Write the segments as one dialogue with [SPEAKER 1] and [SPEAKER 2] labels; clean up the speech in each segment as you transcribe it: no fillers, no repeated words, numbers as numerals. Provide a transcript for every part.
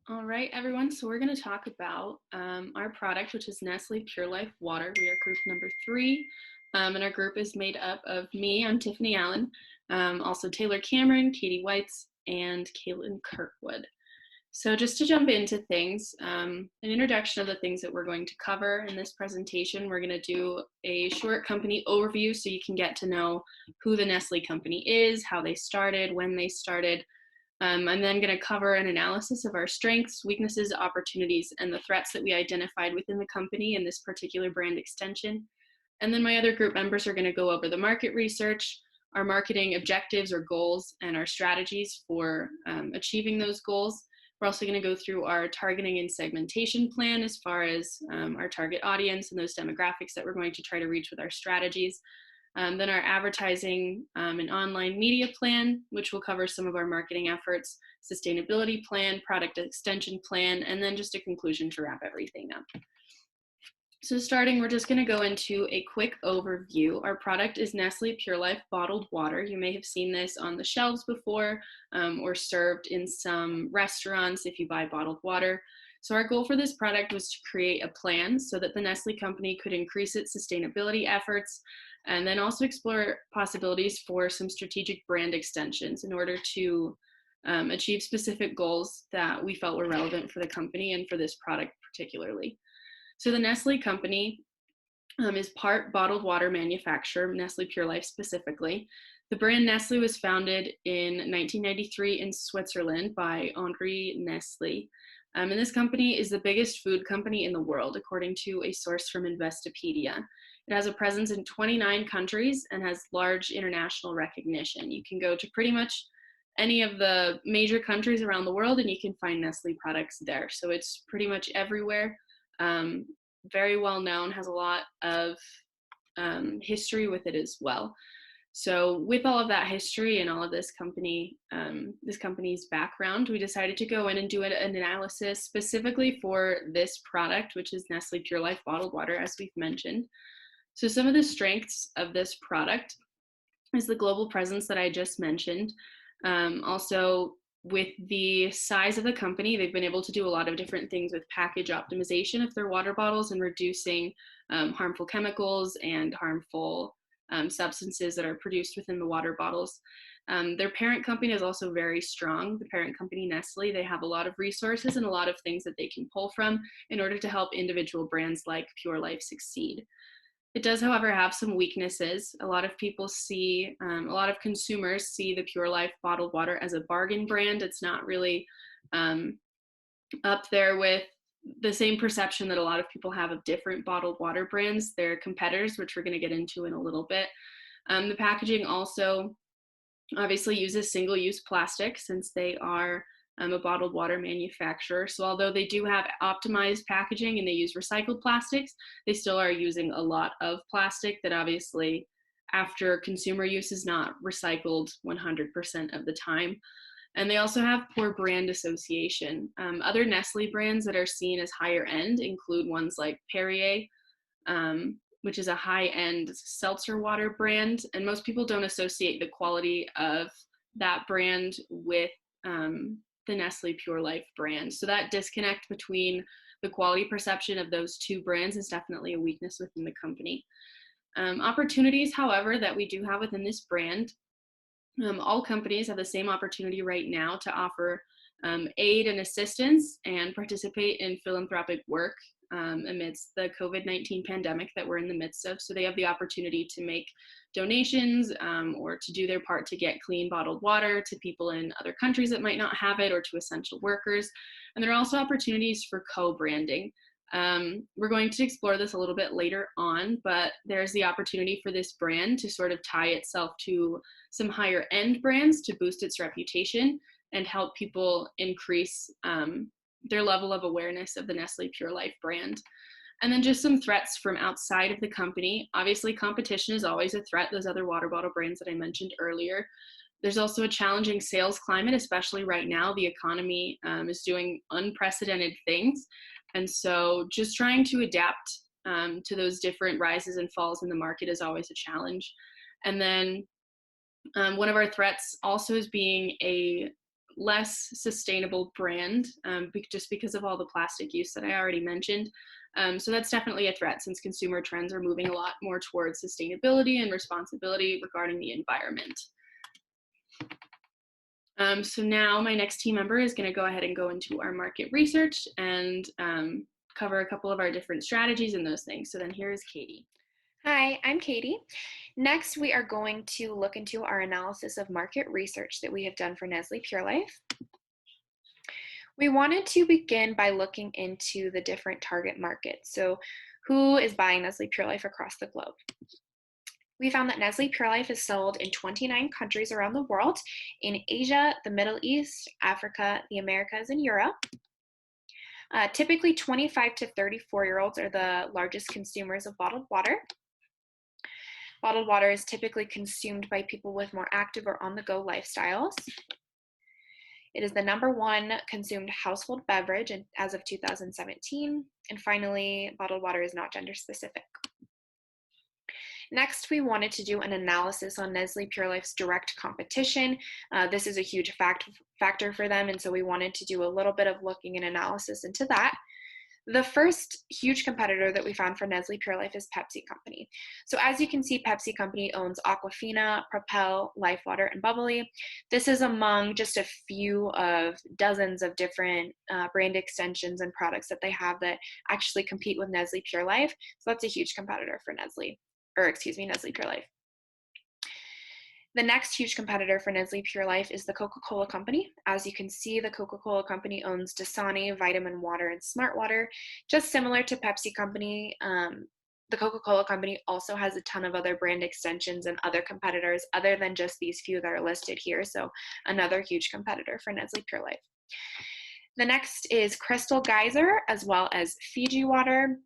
[SPEAKER 1] All right, everyone. So we're going to talk about our product, which is Nestle Pure Life Water. We are group number 3, and our group is made up of me. I'm Tiffany Allen, also Taylor Cameron, Katie Whites, and Caitlin Kirkwood. So just to jump into things, an introduction of the things that we're going to cover in this presentation. We're going to do a short company overview so you can get to know who the Nestle company is, how they started, when they started. I'm then going to cover an analysis of our strengths, weaknesses, opportunities, and the threats that we identified within the company in this particular brand extension. And then my other group members are going to go over the market research, our marketing objectives or goals, and our strategies for achieving those goals. We're also going to go through our targeting and segmentation plan as far as our target audience and those demographics that we're going to try to reach with our strategies. Then our advertising and online media plan, which will cover some of our marketing efforts, sustainability plan, product extension plan, and then just a conclusion to wrap everything up. So starting, we're just going to go into a quick overview. Our product is Nestle Pure Life bottled water. You may have seen this on the shelves before or served in some restaurants if you buy bottled water. So our goal for this product was to create a plan so that the Nestle company could increase its sustainability efforts and then also explore possibilities for some strategic brand extensions in order to achieve specific goals that we felt were relevant for the company and for this product particularly. So the Nestle company is part bottled water manufacturer, Nestle Pure Life specifically. The brand Nestle was founded in 1993 in Switzerland by Henri Nestle. And this company is the biggest food company in the world, according to a source from Investopedia. It has a presence in 29 countries and has large international recognition. You can go to pretty much any of the major countries around the world and you can find Nestle products there. So it's pretty much everywhere. Very well known, has a lot of history with it as well. So with all of that history and all of this company's background, we decided to go in and do an analysis specifically for this product, which is Nestle Pure Life bottled water, as we've mentioned. So some of the strengths of this product is the global presence that I just mentioned. Also, with the size of the company, they've been able to do a lot of different things with package optimization of their water bottles and reducing harmful chemicals and harmful substances that are produced within the water bottles. Their parent company is also very strong. The parent company, Nestle, they have a lot of resources and a lot of things that they can pull from in order to help individual brands like Pure Life succeed. It does, however, have some weaknesses. A lot of people see, a lot of consumers see the Pure Life bottled water as a bargain brand. It's not really up there with the same perception that a lot of people have of different bottled water brands. They're competitors, which we're going to get into in a little bit. The packaging also obviously uses single-use plastic since they are a bottled water manufacturer. So although they do have optimized packaging and they use recycled plastics, they still are using a lot of plastic that obviously after consumer use is not recycled 100% of the time. And they also have poor brand association. Other Nestle brands that are seen as higher end include ones like Perrier, which is a high-end seltzer water brand. And most people don't associate the quality of that brand with the Nestle Pure Life brand. So that disconnect between the quality perception of those two brands is definitely a weakness within the company. Opportunities, however, that we do have within this brand, all companies have the same opportunity right now to offer aid and assistance and participate in philanthropic work amidst the COVID-19 pandemic that we're in the midst of. So they have the opportunity to make donations or to do their part to get clean bottled water to people in other countries that might not have it or to essential workers. And there are also opportunities for co-branding. We're going to explore this a little bit later on, but there's the opportunity for this brand to sort of tie itself to some higher end brands to boost its reputation and help people increase their level of awareness of the Nestle Pure Life brand. And then just some threats from outside of the company. Obviously, competition is always a threat, those other water bottle brands that I mentioned earlier. There's also a challenging sales climate, especially right now. The economy is doing unprecedented things. And so just trying to adapt to those different rises and falls in the market is always a challenge. And then one of our threats also is being a less sustainable brand, just because of all the plastic use that I already mentioned. So that's definitely a threat since consumer trends are moving a lot more towards sustainability and responsibility regarding the environment. So now my next team member is going to go ahead and go into our market research and cover a couple of our different strategies and those things. So then here is Katie.
[SPEAKER 2] Hi, I'm Katie. Next, we are going to look into our analysis of market research that we have done for Nestle Pure Life. We wanted to begin by looking into the different target markets. So who is buying Nestle Pure Life across the globe? We found that Nestle Pure Life is sold in 29 countries around the world, in Asia, the Middle East, Africa, the Americas, and Europe. Typically, 25 to 34-year-olds are the largest consumers of bottled water. Bottled water is typically consumed by people with more active or on-the-go lifestyles. It is the #1 consumed household beverage as of 2017. And finally, bottled water is not gender specific. Next, we wanted to do an analysis on Nestle Pure Life's direct competition. This is a huge factor for them, and so we wanted to do a little bit of looking and analysis into that. The first huge competitor that we found for Nestle Pure Life is Pepsi Company. So as you can see, Pepsi Company owns Aquafina, Propel, LifeWater, and Bubbly. This is among just a few of dozens of different brand extensions and products that they have that actually compete with Nestle Pure Life. So that's a huge competitor for Nestle Pure Life. The next huge competitor for Nestle Pure Life is the Coca-Cola Company. As you can see, the Coca-Cola Company owns Dasani, Vitamin Water, and Smart Water. Just similar to Pepsi Company, the Coca-Cola Company also has a ton of other brand extensions and other competitors other than just these few that are listed here. So another huge competitor for Nestle Pure Life. The next is Crystal Geyser, as well as Fiji Water,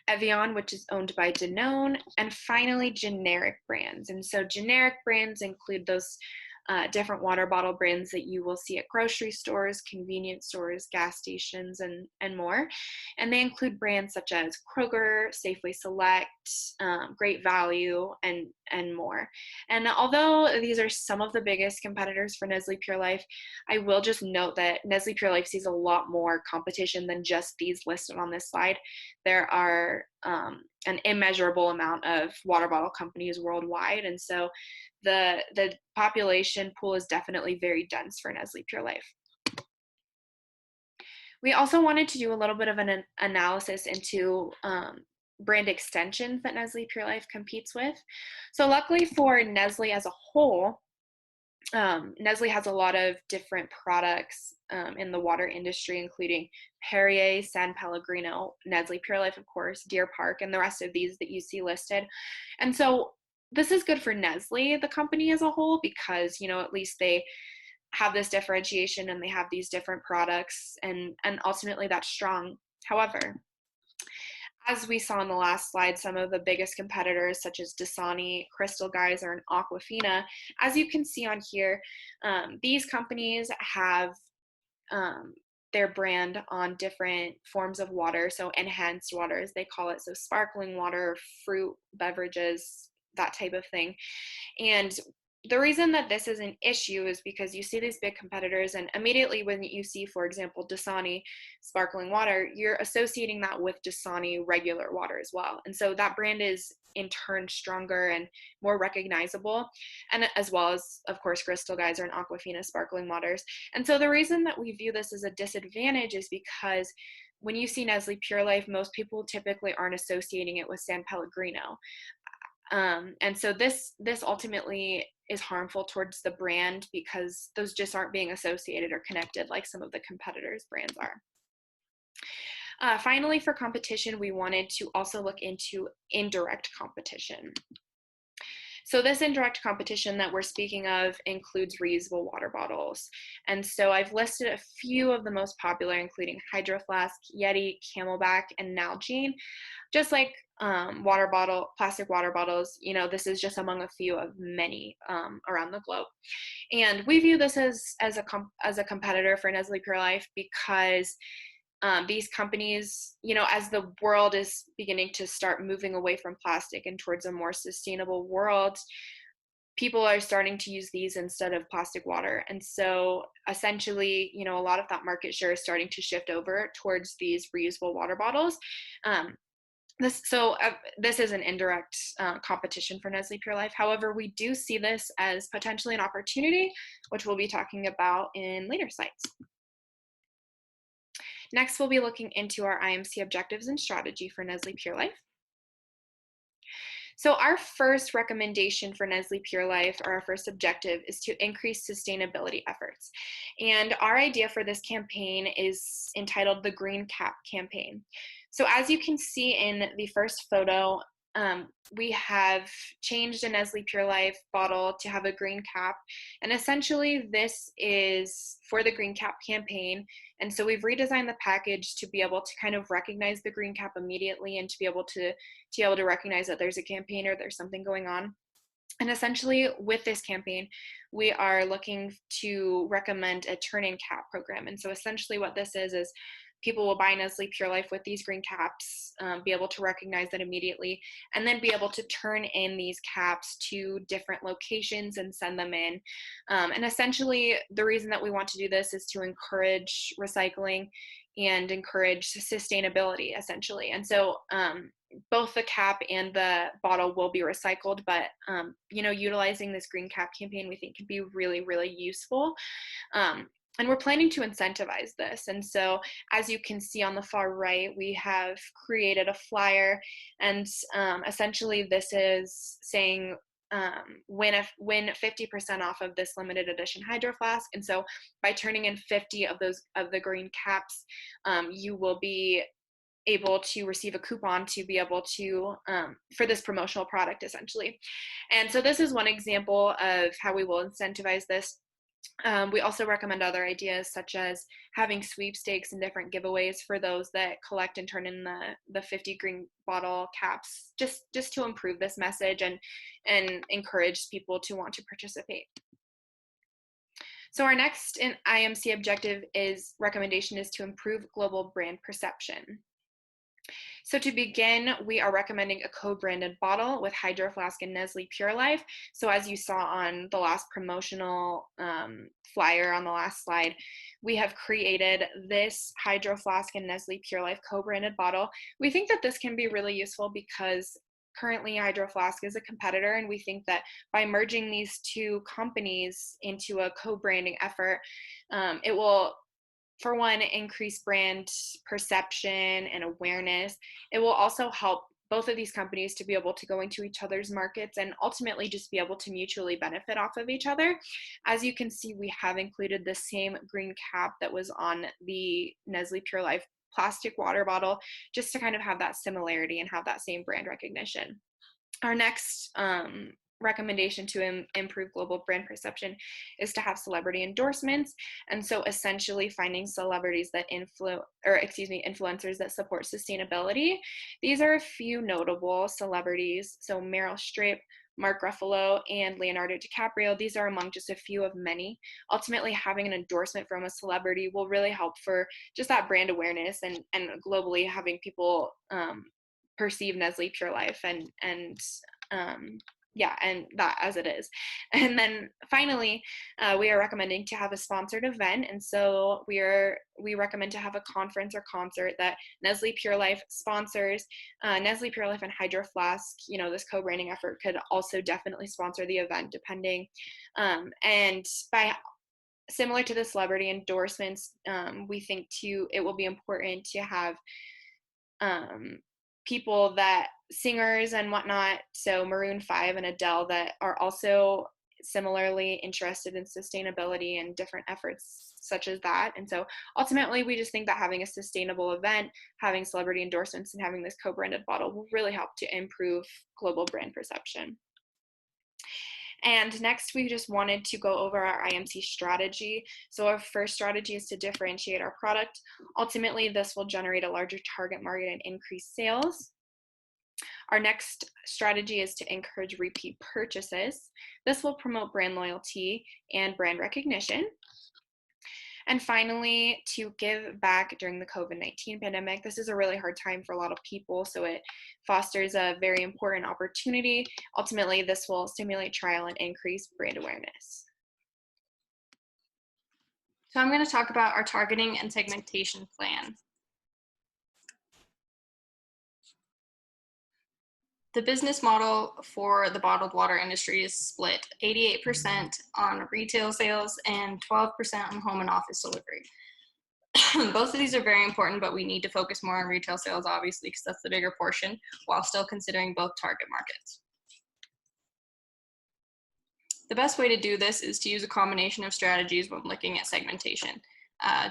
[SPEAKER 2] Evian, which is owned by Danone, and finally generic brands. And so generic brands include those different water bottle brands that you will see at grocery stores, convenience stores, gas stations, and more. And they include brands such as Kroger, Safeway Select, Great Value, and more. And although these are some of the biggest competitors for Nestle Pure Life, I will just note that Nestle Pure Life sees a lot more competition than just these listed on this slide. There are an immeasurable amount of water bottle companies worldwide, and so the population pool is definitely very dense for Nestle Pure Life. We also wanted to do a little bit of an analysis into brand extensions that Nestle Pure Life competes with. So luckily for Nestle as a whole, Nestle has a lot of different products in the water industry, including Perrier, San Pellegrino, Nestle Pure Life, of course, Deer Park, and the rest of these that you see listed. And so this is good for Nestle, the company as a whole, because, at least they have this differentiation and they have these different products, and ultimately that's strong. However, as we saw in the last slide, some of the biggest competitors such as Dasani, Crystal Geyser, and Aquafina, as you can see on here, these companies have their brand on different forms of water, so enhanced water as they call it, so sparkling water, fruit beverages, that type of thing. And the reason that this is an issue is because you see these big competitors, and immediately when you see, for example, Dasani sparkling water, you're associating that with Dasani regular water as well. And so that brand is in turn stronger and more recognizable, and as well as, of course, Crystal Geyser and Aquafina sparkling waters. And so the reason that we view this as a disadvantage is because when you see Nestle Pure Life, most people typically aren't associating it with San Pellegrino. And so this ultimately is harmful towards the brand because those just aren't being associated or connected like some of the competitors' brands are. Finally, for competition, we wanted to also look into indirect competition. So this indirect competition that we're speaking of includes reusable water bottles. And so I've listed a few of the most popular, including Hydro Flask, Yeti, Camelback, and Nalgene. Just like plastic water bottles, this is just among a few of many around the globe. And we view this as a competitor for Nestle Pure Life because these companies, as the world is beginning to start moving away from plastic and towards a more sustainable world, people are starting to use these instead of plastic water. And so essentially, a lot of that market share is starting to shift over towards these reusable water bottles. Um, this is an indirect competition for Nestle Pure Life. However, we do see this as potentially an opportunity, which we'll be talking about in later slides. Next, we'll be looking into our IMC objectives and strategy for Nestle Pure Life. So our first recommendation for Nestle Pure Life, or our first objective, is to increase sustainability efforts. And our idea for this campaign is entitled the Green Cap Campaign. So as you can see in the first photo, we have changed a Nestle Pure Life bottle to have a green cap. And essentially this is for the Green Cap campaign. And so we've redesigned the package to be able to kind of recognize the green cap immediately and to be able to recognize that there's a campaign or there's something going on. And essentially with this campaign, we are looking to recommend a turn-in cap program. And so essentially what this is people will buy Nestle Pure Life with these green caps, be able to recognize it immediately, and then be able to turn in these caps to different locations and send them in. And essentially, the reason that we want to do this is to encourage recycling and encourage sustainability, essentially. And so both the cap and the bottle will be recycled, but utilizing this green cap campaign we think can be really, really useful. And we're planning to incentivize this. And so as you can see on the far right, we have created a flyer, and essentially this is saying win 50% off of this limited edition hydro flask. And so by turning in 50 of the green caps, you will be able to receive a coupon to be able to for this promotional product, essentially. And so this is one example of how we will incentivize this. We also recommend other ideas, such as having sweepstakes and different giveaways for those that collect and turn in the 50 green bottle caps, just to improve this message and encourage people to want to participate. So our next IMC objective recommendation is to improve global brand perception. So to begin, we are recommending a co-branded bottle with Hydro Flask and Nestle Pure Life. So as you saw on the last promotional flyer on the last slide, we have created this Hydro Flask and Nestle Pure Life co-branded bottle. We think that this can be really useful because currently Hydro Flask is a competitor, and we think that by merging these two companies into a co-branding effort, it will, for one, increase brand perception and awareness. It will also help both of these companies to be able to go into each other's markets and ultimately just be able to mutually benefit off of each other. As you can see, we have included the same green cap that was on the Nestle Pure Life plastic water bottle, just to kind of have that similarity and have that same brand recognition. Our next recommendation to improve global brand perception is to have celebrity endorsements. And so essentially finding celebrities that influencers that support sustainability. These are a few notable celebrities. So Meryl Streep, Mark Ruffalo, and Leonardo DiCaprio. These are among just a few of many. Ultimately, having an endorsement from a celebrity will really help for just that brand awareness and globally having people perceive Nestle Pure Life and that as it is. And then finally, we are recommending to have a sponsored event. And so we recommend to have a conference or concert that Nestle Pure Life sponsors. Nestle Pure Life and Hydro Flask, this co-branding effort could also definitely sponsor the event, depending. And by similar to the celebrity endorsements, we think it will be important to have people that singers and whatnot, so Maroon 5 and Adele, that are also similarly interested in sustainability and different efforts such as that. And so ultimately, we just think that having a sustainable event, having celebrity endorsements, and having this co-branded bottle will really help to improve global brand perception. And next, we just wanted to go over our IMC strategy. So our first strategy is to differentiate our product. Ultimately, this will generate a larger target market and increase sales. Our next strategy is to encourage repeat purchases. This will promote brand loyalty and brand recognition. And finally, to give back during the COVID-19 pandemic. This is a really hard time for a lot of people, so it fosters a very important opportunity. Ultimately, this will stimulate trial and increase brand awareness.
[SPEAKER 3] So I'm going to talk about our targeting and segmentation plan. The business model for the bottled water industry is split 88% on retail sales and 12% on home and office delivery. Both of these are very important, but we need to focus more on retail sales, obviously, because that's the bigger portion, while still considering both target markets. The best way to do this is to use a combination of strategies when looking at segmentation.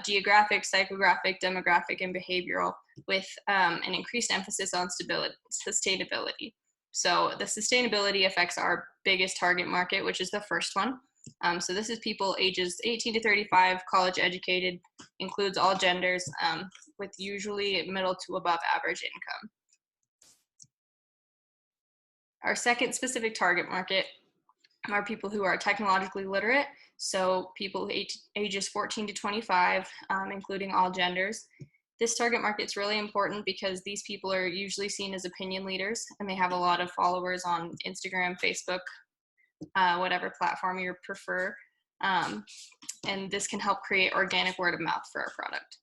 [SPEAKER 3] Geographic, psychographic, demographic, and behavioral, with an increased emphasis on sustainability. So the sustainability affects our biggest target market, which is the first one. So this is people ages 18 to 35, college educated, includes all genders, with usually middle to above average income. Our second specific target market are people who are technologically literate, so people ages 14 to 25, including all genders. This target market is really important because these people are usually seen as opinion leaders, and they have a lot of followers on Instagram, Facebook, whatever platform you prefer, and this can help create organic word of mouth for our product.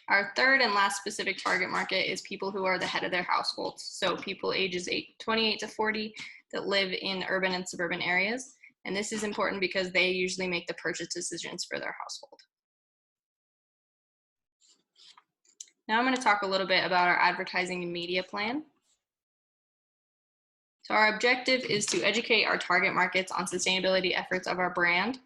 [SPEAKER 3] Our third and last specific target market is people who are the head of their households. So people ages 28 to 40 that live in urban and suburban areas. And this is important because they usually make the purchase decisions for their household. Now I'm going to talk a little bit about our advertising and media plan. So our objective is to educate our target markets on sustainability efforts of our brand.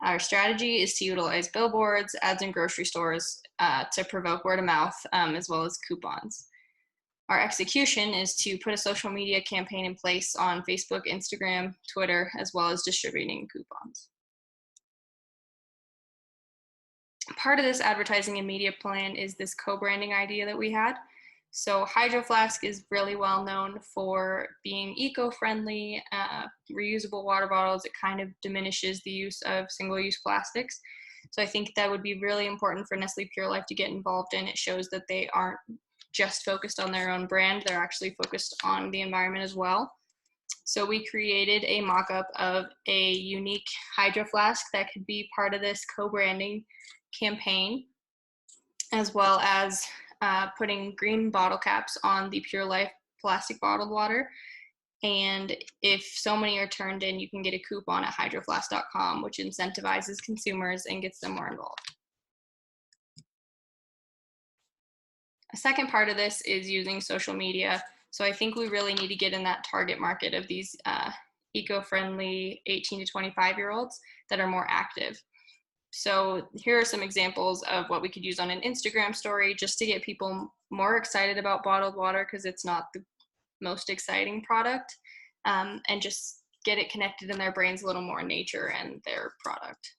[SPEAKER 3] Our strategy is to utilize billboards, ads in grocery stores to provoke word of mouth, as well as coupons. Our execution is to put a social media campaign in place on Facebook, Instagram, Twitter, as well as distributing coupons. Part of this advertising and media plan is this co-branding idea that we had. So Hydro Flask is really well known for being eco-friendly, reusable water bottles. It kind of diminishes the use of single-use plastics. So I think that would be really important for Nestle Pure Life to get involved in. It shows that they aren't just focused on their own brand, they're actually focused on the environment as well. So we created a mock-up of a unique Hydro Flask that could be part of this co-branding campaign, as well as putting green bottle caps on the Pure Life plastic bottled water. And if so many are turned in, you can get a coupon at hydroflask.com, which incentivizes consumers and gets them more involved. A second part of this is using social media. So I think we really need to get in that target market of these eco-friendly 18 to 25-year-olds that are more active. So here are some examples of what we could use on an Instagram story just to get people more excited about bottled water, because it's not the most exciting product, and just get it connected in their brains a little more, nature and their product.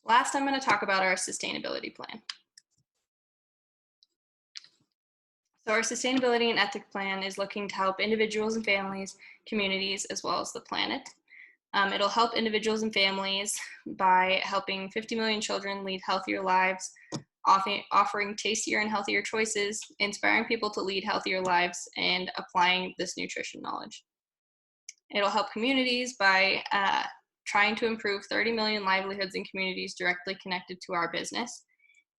[SPEAKER 3] Last, I'm going to talk about our sustainability plan. So our sustainability and ethic plan is looking to help individuals and families, communities, as well as the planet. It'll help individuals and families by helping 50 million children lead healthier lives, offering tastier and healthier choices, inspiring people to lead healthier lives, and applying this nutrition knowledge. It'll help communities by trying to improve 30 million livelihoods in communities directly connected to our business,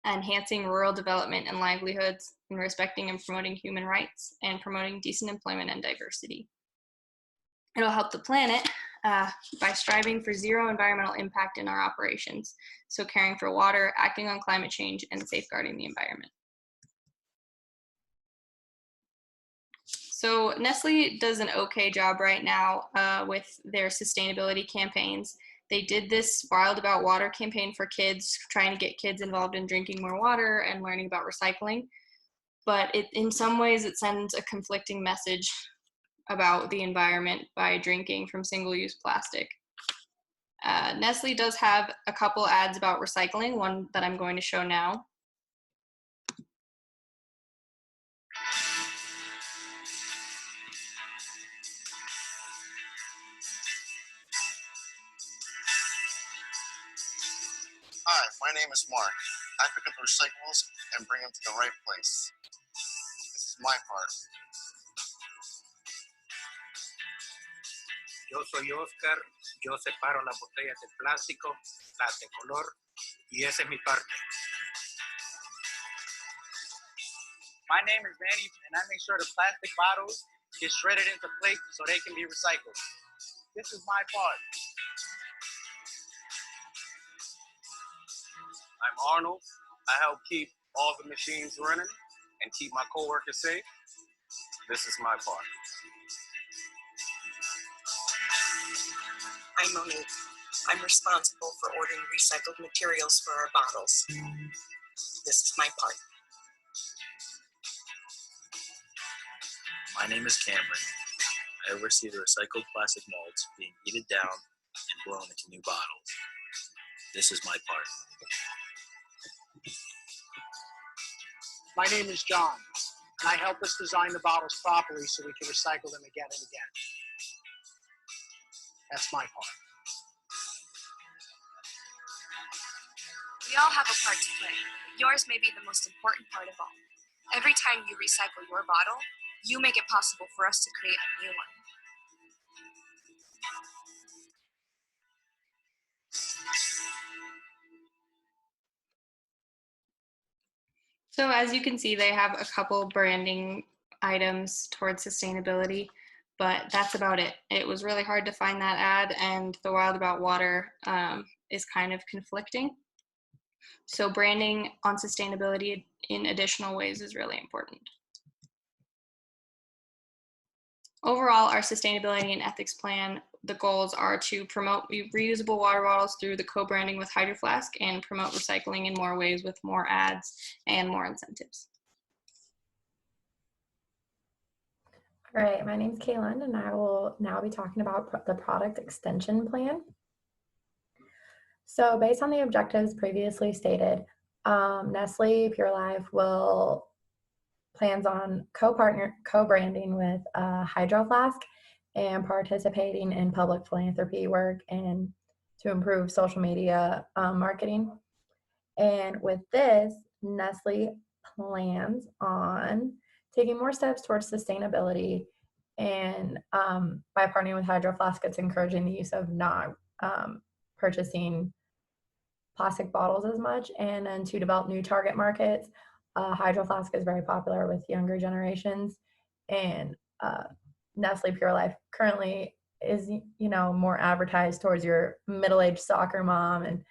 [SPEAKER 3] enhancing rural development and livelihoods, and respecting and promoting human rights, and promoting decent employment and diversity. It'll help the planet by striving for zero environmental impact in our operations, so caring for water, acting on climate change, and safeguarding the environment. So Nestle does an okay job right now with their sustainability campaigns. They did this Wild About Water campaign for kids, trying to get kids involved in drinking more water and learning about recycling. But in some ways, it sends a conflicting message about the environment by drinking from single-use plastic. Nestle does have a couple ads about recycling, one that I'm going to show now.
[SPEAKER 4] Hi, my name is Mark. I pick up the recyclables and bring them to the right place. This is my part.
[SPEAKER 5] Yo soy Oscar, yo separo las botellas de plástico, las de color, y esa es mi parte.
[SPEAKER 6] My name is Manny, and I make sure the plastic bottles get shredded into plates so they can be recycled. This is my part.
[SPEAKER 7] I'm Arnold. I help keep all the machines running and keep my coworkers safe. This is my part.
[SPEAKER 8] I'm Monique. I'm responsible for ordering recycled materials for our bottles. This is my part.
[SPEAKER 9] My name is Cameron. I oversee the recycled plastic molds being heated down and blown into new bottles. This is my part.
[SPEAKER 6] My name is John, and I help us design the bottles properly so we can recycle them again and again. That's my part.
[SPEAKER 10] We all have a part to play. Yours may be the most important part of all. Every time you recycle your bottle, you make it possible for us to create a new one.
[SPEAKER 3] So as you can see, they have a couple branding items towards sustainability, but that's about it. It was really hard to find that ad, and the Wild About Water is kind of conflicting. So branding on sustainability in additional ways is really important. Overall, our sustainability and ethics plan, the goals are to promote reusable water bottles through the co-branding with Hydro Flask and promote recycling in more ways with more ads and more incentives.
[SPEAKER 11] All right, my name's Kaylin, and I will now be talking about the product extension plan. So based on the objectives previously stated, Nestle Pure Life plans on co-branding with Hydro Flask and participating in public philanthropy work and to improve social media marketing. And with this, Nestle plans on taking more steps towards sustainability, and by partnering with Hydro Flask, it's encouraging the use of not purchasing plastic bottles as much, and then to develop new target markets. Hydro Flask is very popular with younger generations, and Nestle Pure Life currently is, more advertised towards your middle-aged soccer mom, and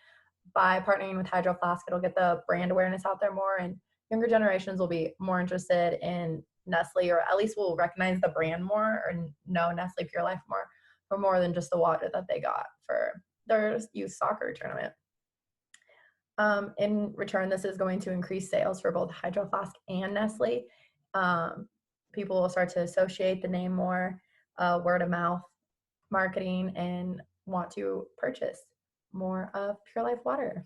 [SPEAKER 11] by partnering with Hydro Flask, it'll get the brand awareness out there more, and younger generations will be more interested in Nestle, or at least will recognize the brand more or know Nestle Pure Life more, for more than just the water that they got for their youth soccer tournament. In return, this is going to increase sales for both Hydro Flask and Nestle. People will start to associate the name more, word of mouth marketing, and want to purchase more of Pure Life water.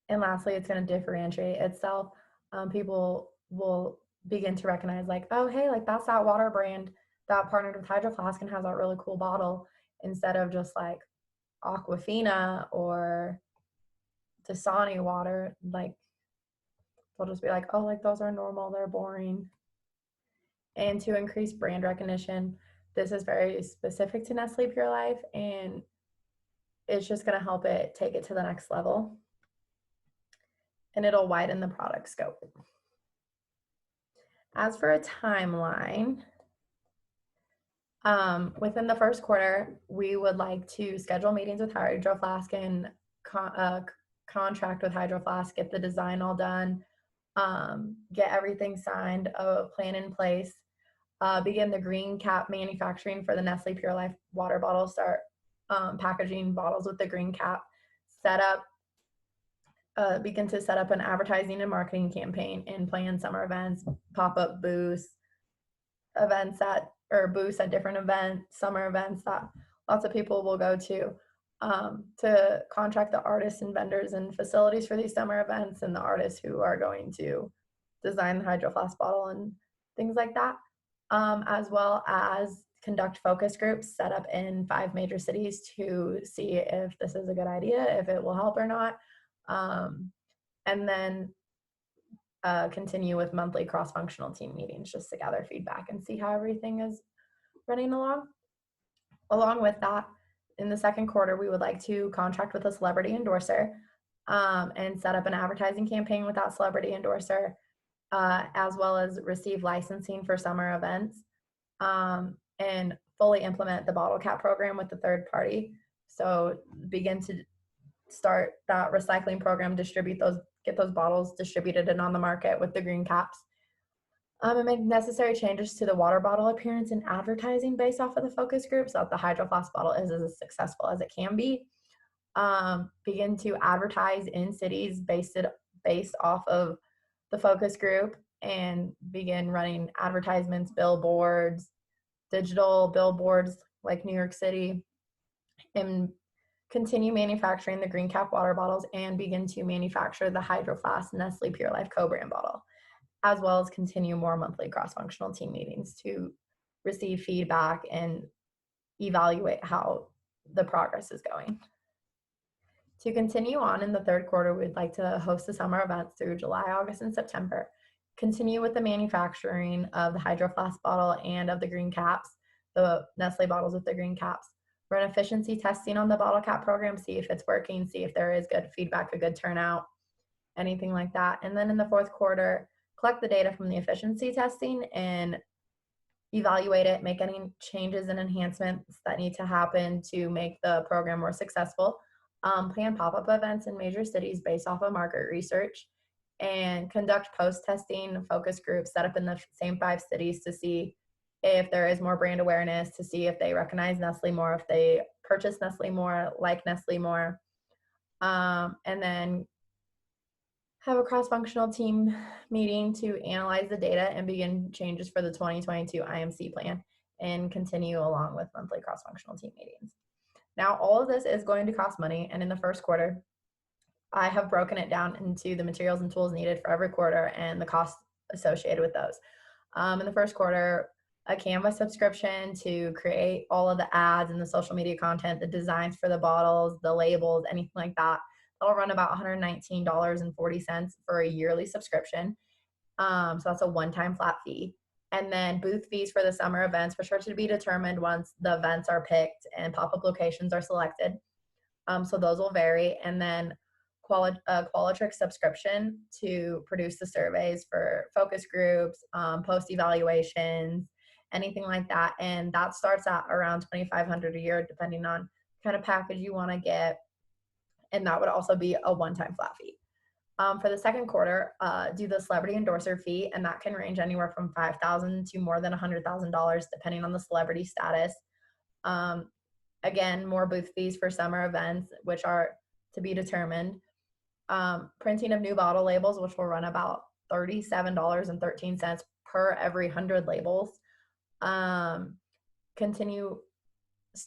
[SPEAKER 11] And lastly, it's going to differentiate itself. People will begin to recognize, like, oh, hey, like that's that water brand that partnered with Hydro Flask and has that really cool bottle, instead of just like Aquafina or Dasani water. Like, they'll just be like, oh, like those are normal, they're boring. And to increase brand recognition, this is very specific to Nestle Pure Life, and it's just going to help it take it to the next level, and it'll widen the product scope. As for a timeline, within the first quarter, we would like to schedule meetings with Hydro Flask and contract with Hydro Flask, get the design all done, get everything signed, a plan in place, begin the green cap manufacturing for the Nestle Pure Life water bottle, start packaging bottles with the green cap, begin to set up an advertising and marketing campaign, and plan summer events, pop-up booths, booths at different events, summer events that lots of people will go to contract the artists and vendors and facilities for these summer events, and the artists who are going to design the Hydro Flask bottle and things like that, as well as conduct focus groups set up in 5 major cities to see if this is a good idea, if it will help or not. And then continue with monthly cross-functional team meetings just to gather feedback and see how everything is running along. Along with that, in the second quarter, we would like to contract with a celebrity endorser and set up an advertising campaign with that celebrity endorser, as well as receive licensing for summer events, and fully implement the bottle cap program with the third party. So begin to start that recycling program, get those bottles distributed and on the market with the green caps. And make necessary changes to the water bottle appearance and advertising based off of the focus group so that the Hydro Flask bottle is as successful as it can be. Begin to advertise in cities based off of the focus group and begin running advertisements, billboards, digital billboards like New York City, and continue manufacturing the green cap water bottles and begin to manufacture the Hydro Flask Nestle Pure Life co-brand bottle, as well as continue more monthly cross-functional team meetings to receive feedback and evaluate how the progress is going. To continue on in the third quarter, we'd like to host the summer events through July, August, and September. Continue with the manufacturing of the Hydro Flask bottle and of the green caps, the Nestle bottles with the green caps. Run efficiency testing on the bottle cap program, see if it's working, see if there is good feedback, a good turnout, anything like that. And then in the fourth quarter, collect the data from the efficiency testing and evaluate it, make any changes and enhancements that need to happen to make the program more successful. Plan pop-up events in major cities based off of market research, and conduct post-testing focus groups set up in the same 5 cities to see if there is more brand awareness, to see if they recognize Nestle more, if they purchase Nestle more, like Nestle more, and then have a cross-functional team meeting to analyze the data and begin changes for the 2022 IMC plan and continue along with monthly cross-functional team meetings. Now, all of this is going to cost money, and in the first quarter, I have broken it down into the materials and tools needed for every quarter and the costs associated with those. In the first quarter, a Canva subscription to create all of the ads and the social media content, the designs for the bottles, the labels, anything like that. That'll run about $119.40 for a yearly subscription. So that's a one-time flat fee. And then booth fees for the summer events, which are to be determined once the events are picked and pop-up locations are selected. So those will vary. And then Qualitrix subscription to produce the surveys for focus groups, post-evaluations, anything like that. And that starts at around $2,500 a year, depending on kind of package you want to get. And that would also be a one-time flat fee. For the second quarter, do the celebrity endorser fee, and that can range anywhere from $5,000 to more than $100,000, depending on the celebrity status. Again, more booth fees for summer events, which are to be determined. Printing of new bottle labels, which will run about $37.13 per every 100 labels.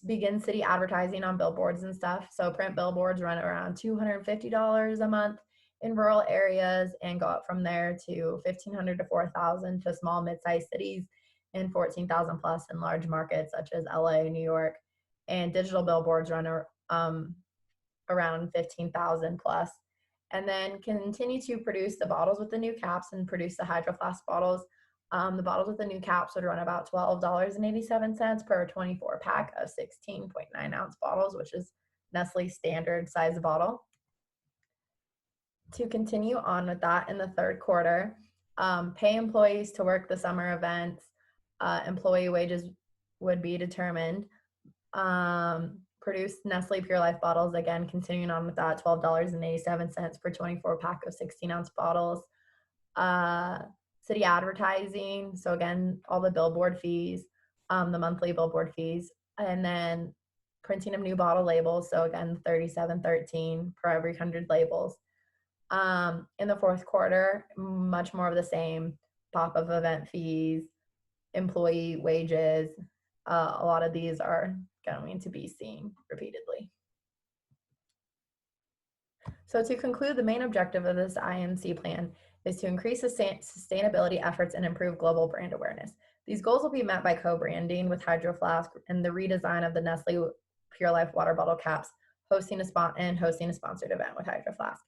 [SPEAKER 11] Begin city advertising on billboards and stuff. So print billboards run around $250 a month in rural areas and go up from there to $1,500 to $4,000 to small mid-sized cities and $14,000 plus in large markets such as LA, New York. And digital billboards run around $15,000 plus. And then continue to produce the bottles with the new caps and produce the Hydro Flask bottles. The bottles with the new caps would run about $12.87 per 24 pack of 16.9 ounce bottles, which is Nestle's standard size bottle. To continue on with that, in the third quarter, pay employees to work the summer events. Employee wages would be determined. Produce Nestle Pure Life bottles, again, continuing on with that, $12.87 per 24 pack of 16 ounce bottles. City advertising, so again, all the billboard fees, the monthly billboard fees, and then printing of new bottle labels, so again, $37.13 per every 100 labels. In the fourth quarter, much more of the same, pop-up event fees, employee wages. A lot of these are going to be seen repeatedly. So to conclude, the main objective of this IMC plan is to increase sustainability efforts and improve global brand awareness. These goals will be met by co-branding with Hydro Flask and the redesign of the Nestle Pure Life water bottle caps, hosting a sponsored event with Hydro Flask.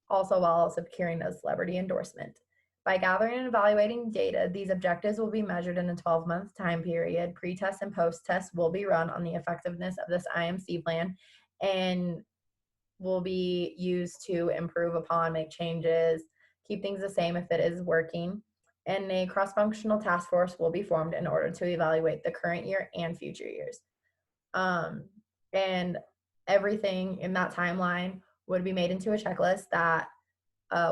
[SPEAKER 11] Also, while securing a celebrity endorsement. By gathering and evaluating data, these objectives will be measured in a 12-month time period. Pre-test and post-test will be run on the effectiveness of this IMC plan and will be used to improve upon, make changes, keep things the same if it is working. And a cross-functional task force will be formed in order to evaluate the current year and future years. And everything in that timeline would be made into a checklist that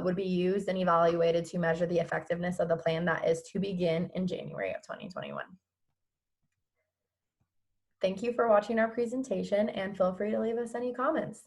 [SPEAKER 11] would be used and evaluated to measure the effectiveness of the plan that is to begin in January of 2021. Thank you for watching our presentation, and feel free to leave us any comments.